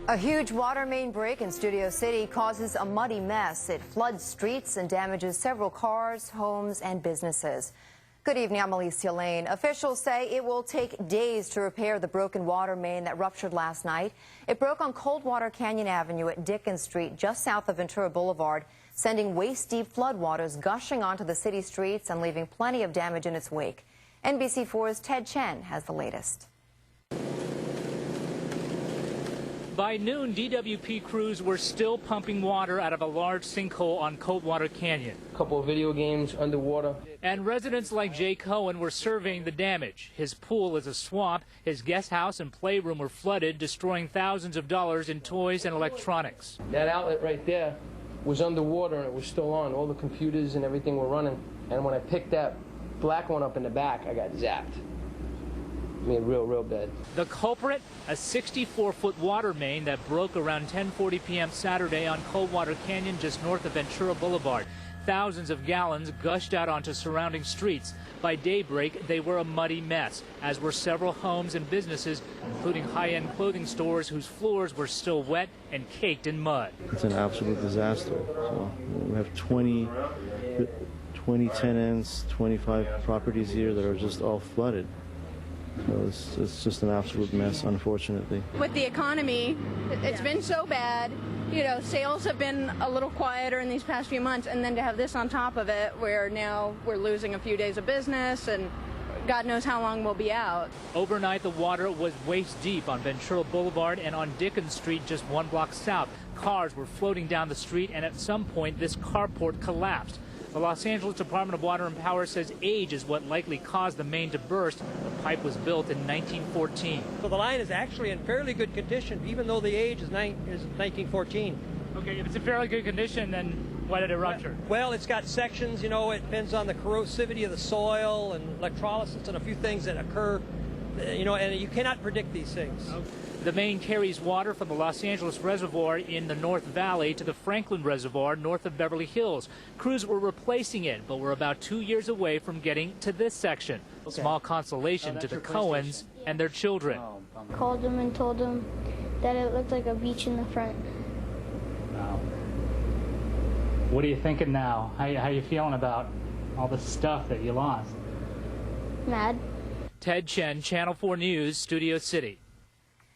A huge water main break in Studio City causes a muddy mess. It floods streets and damages several cars, homes, and businesses. Good evening, I'm Alicia Lane. Officials say it will take days to repair the broken water main that ruptured last night. It broke on Coldwater Canyon Avenue at Dickens Street, just south of Ventura Boulevard, sending waist-deep floodwaters gushing onto the city streets and leaving plenty of damage in its wake. NBC4's Ted Chen has the latest. By noon, DWP crews were still pumping water out of a large sinkhole on Coldwater Canyon. A couple of video games underwater. And residents like Jay Cohen were surveying the damage. His pool is a swamp. His guest house and playroom were flooded, destroying thousands of dollars in toys and electronics. That outlet right there was underwater and it was still on. All the computers and everything were running. And when I picked that black one up in the back, I got zapped. I mean, real bad. The culprit, a 64-foot water main that broke around 10:40 p.m. Saturday on Coldwater Canyon just north of Ventura Boulevard. Thousands of gallons gushed out onto surrounding streets. By daybreak, they were a muddy mess, as were several homes and businesses, including high-end clothing stores whose floors were still wet and caked in mud. It's an absolute disaster. So we have 20 tenants, 25 properties here that are just all flooded. So it's just an absolute mess, unfortunately. With the economy, it's been so bad. You know, sales have been a little quieter in these past few months, and then to have this on top of it, where now we're losing a few days of business, and God knows how long we'll be out. Overnight, the water was waist deep on Ventura Boulevard and on Dickens Street, just 1 block south. Cars were floating down the street, and at some point, this carport collapsed. The Los Angeles Department of Water and Power says age is what likely caused the main to burst. The pipe was built in 1914. So the line is actually in fairly good condition, even though the age is 1914. Okay, if it's in fairly good condition, then why did it rupture? Well, it's got sections, you know, it depends on the corrosivity of the soil and electrolysis and a few things that occur, you know, and you cannot predict these things. Okay. The main carries water from the Los Angeles Reservoir in the North Valley to the Franklin Reservoir north of Beverly Hills. Crews were replacing it, but were about 2 years away from getting to this section. Okay. Small consolation to the Cohens and their children. Called them and told them that it looked like a beach in the front. Wow. What are you thinking now? How are you feeling about all the stuff that you lost? Mad. Ted Chen, Channel 4 News, Studio City.